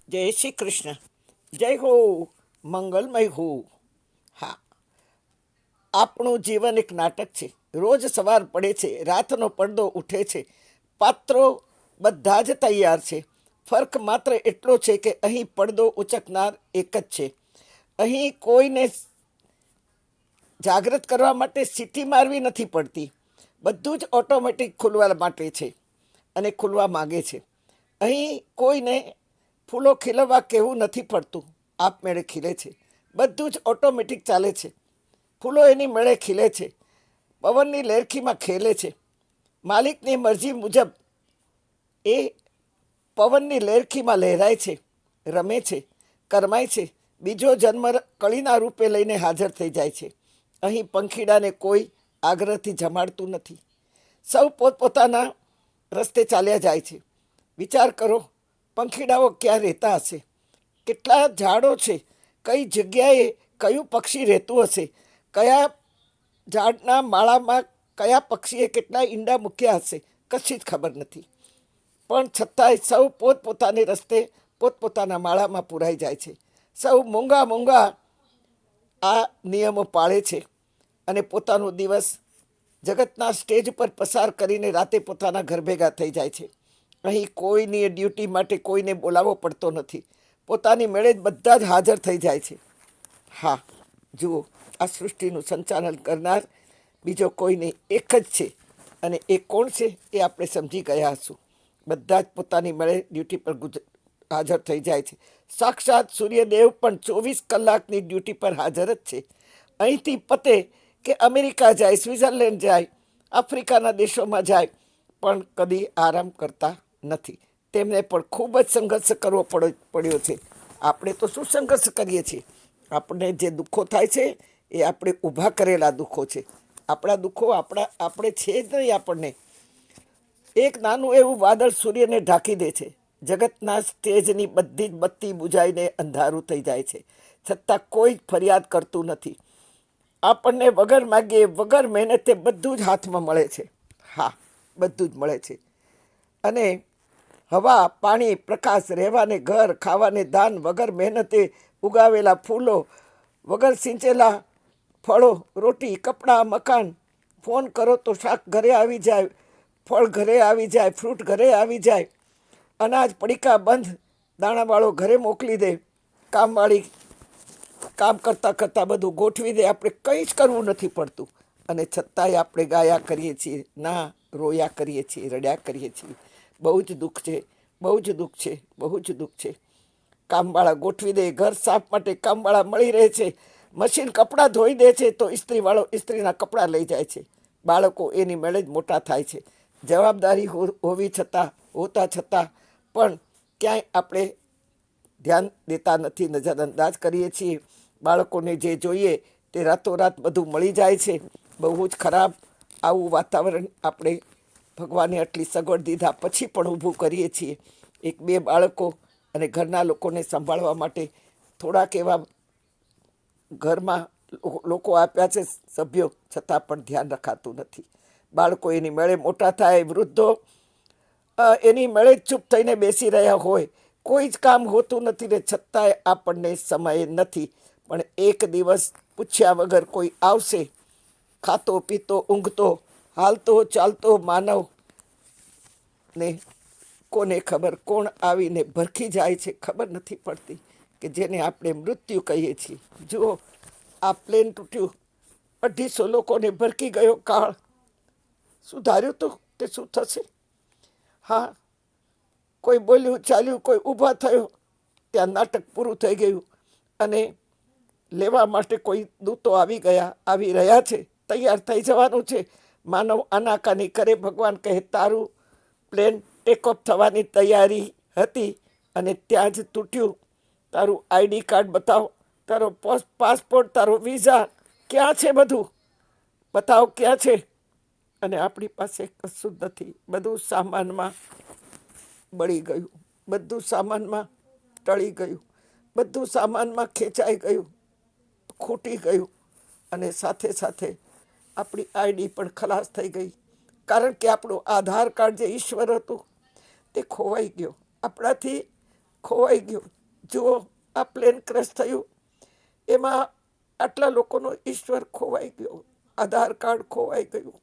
જય શ્રી કૃષ્ણ. જય હો, મંગલમય હો. હા, આપણું જીવન એક નાટક છે. રોજ સવાર પડે છે, રાતનો પડદો ઉઠે છે, પાત્રો બધા જ તૈયાર છે. ફર્ક માત્ર એટલો છે કે અહીં પડદો ઉચકનાર એક જ છે. અહીં કોઈને જાગૃત કરવા માટે સીટી મારવી નથી પડતી. બધું જ ઓટોમેટિક ખુલવા માટે છે અને ખુલવા માગે છે. અહીં કોઈને ફૂલો ખીલવવા કહેવું નથી પડતું, આપમેળે ખીલે છે. બધું જ ઓટોમેટિક ચાલે છે. ફૂલો એની મેળે ખીલે છે, પવનની લેરખીમાં ખેલે છે. માલિકની મરજી મુજબ એ પવનની લેરખીમાં લહેરાય છે, રમે છે, કરમાય છે. બીજો જન્મ કળીના રૂપે લઈને હાજર થઈ જાય છે. અહીં પંખીડાને કોઈ આગ્રહથી જમાડતું નથી. સૌ પોતપોતાના રસ્તે ચાલ્યા જાય છે. વિચાર કરો, પંખીડાઓ ક્યાં રહેતા હશે? કેટલા ઝાડો છે? કઈ જગ્યાએ કયું પક્ષી રહેતું હશે? કયા ઝાડના માળામાં કયા પક્ષીએ કેટલા ઈંડા મૂક્યા હશે? કશી જ ખબર નથી. પણ છતાંય સૌ પોતપોતાને રસ્તે પોતપોતાના માળામાં પુરાઈ જાય છે. સૌ મોંઘા મોંઘા આ નિયમો પાળે છે અને પોતાનો દિવસ જગતના સ્ટેજ પર પસાર કરીને રાતે પોતાના ઘર ભેગા થઈ જાય છે. અહીં કોઈની ડ્યુટી માટે કોઈને બોલાવવો પડતો નથી. પોતાની મેળે જ બધા જ હાજર થઈ જાય છે. હા, જુઓ, આ સૃષ્ટિનું સંચાલન કરનાર બીજો કોઈ નહીં, એક જ છે. અને એ કોણ છે એ આપણે સમજી ગયા હશું. બધા જ પોતાની મેળે ડ્યુટી પર હાજર થઈ જાય છે. સાક્ષાત સૂર્યદેવ પણ 24 કલાકની ડ્યુટી પર હાજર જ છે. અહીંથી પતે કે અમેરિકા જાય, સ્વિટ્ઝરલેન્ડ જાય, આફ્રિકાના દેશોમાં જાય, પણ કદી આરામ કરતા નથી. તેમને પણ ખૂબ જ સંઘર્ષ કરવો પડ્યો છે. આપણે તો શું સંઘર્ષ કરીએ છીએ? આપણને જે દુઃખો થાય છે એ આપણે ઊભા કરેલા દુઃખો છે. આપણા દુઃખો આપણે છે જ નહીં. આપણને એક નાનું એવું વાદળ સૂર્યને ઢાંકી દે છે. જગતના સ્ટેજની બધી જ બત્તી બુજાઈને અંધારું થઈ જાય છે. છતાં કોઈ જ ફરિયાદ કરતું નથી. આપણને વગર માગીએ, વગર મહેનતે બધું જ હાથમાં મળે છે. હા, બધું જ મળે છે. અને હવા, પાણી, પ્રકાશ, રહેવાને ઘર, ખાવાને દાન, વગર મહેનતે ઉગાવેલા ફૂલો, વગર સિંચેલા ફળો, રોટી, કપડાં, મકાન. ફોન કરો તો શાક ઘરે આવી જાય, ફળ ઘરે આવી જાય, ફ્રૂટ ઘરે આવી જાય, અનાજ પડીકા બંધ દાણાવાળો ઘરે મોકલી દે, કામવાળી કામ કરતાં કરતાં બધું ગોઠવી દે. આપણે કંઈ જ કરવું નથી પડતું. અને છતાંય આપણે ગાયા કરીએ છીએ, ના રોયા કરીએ છીએ, રડ્યા કરીએ છીએ. બહુ જ દુઃખ છે, બહુ જ દુઃખ છે, બહુ જ દુઃખ છે. કામવાળા ગોઠવી દે, ઘર સાફ માટે કામવાળા મળી રહે છે, મશીન કપડાં ધોઈ દે છે તો ઇસ્ત્રીવાળો ઇસ્ત્રીના કપડાં લઈ જાય છે. બાળકો એની મેળે જ મોટા થાય છે. જવાબદારી હોતા છતાં પણ ક્યાંય આપણે ધ્યાન દેતા નથી, નજરઅંદાજ કરીએ છીએ. બાળકોને જે જોઈએ તે રાતોરાત બધું મળી જાય છે. બહુ જ ખરાબ આવું વાતાવરણ આપણે ભગવાને આટલી સગવડ દીધા પછી પણ ઊભું કરીએ છીએ. એક બે બાળકો અને ઘરના લોકોને સંભાળવા માટે થોડાક એવા ઘરમાં લોકો આપ્યા છે સભ્યો, છતાં પણ ધ્યાન રખાતું નથી. બાળકો એની મેળે મોટા થાય, વૃદ્ધો એની મેળે જ ચૂપ થઈને બેસી રહ્યા હોય. કોઈ જ કામ હોતું નથી ને છતાંય આપણને સમય નથી. પણ એક દિવસ પૂછ્યા વગર કોઈ આવશે. ખાતો પીતો ઊંઘતો હાલતો ચાલતો માનવ ને કોને ખબર કોણ આવીને ભરખી જાય છે, ખબર નથી પડતી. કે જેને આપણે મૃત્યુ કહીએ છીએ. જુઓ, આ પ્લેન તૂટ્યું, 250 લોકોને ભરકી ગયો કાળ. શું ધાર્યું તો તે શું થશે? હા, કોઈ બોલ્યું ચાલ્યું, કોઈ ઊભા થયો, ત્યાં નાટક પૂરું થઈ ગયું. અને લેવા માટે કોઈ દૂતો આવી રહ્યા છે, તૈયાર થઈ જવાનું છે. માનવ આનાકાની કરે, ભગવાન કહે તારું પ્લેન ટેક ઓફ થવાની તૈયારી હતી અને ત્યાં જ તૂટ્યું. તારું આઈડી કાર્ડ બતાવો, તારો પાસપોર્ટ, તારો વિઝા ક્યાં છે? બધું બતાવો, ક્યાં છે? અને આપણી પાસે કશું જ નથી. બધું સામાનમાં બળી ગયું, બધું સામાનમાં ટળી ગયું, બધું સામાનમાં ખેંચાઈ ગયું, ખૂટી ગયું. અને સાથે સાથે આપણી આઈડી પણ ખલાસ થઈ ગઈ. કારણ કે આપણું આધાર કાર્ડ જે ઈશ્વર હતું તે ખોવાઈ ગયો, આપણાથી ખોવાઈ ગયો. જુઓ, આ પ્લેન ક્રેશ થયું એમાં આટલા લોકોનો ઈશ્વર ખોવાઈ ગયો, આધાર કાર્ડ ખોવાઈ ગયું,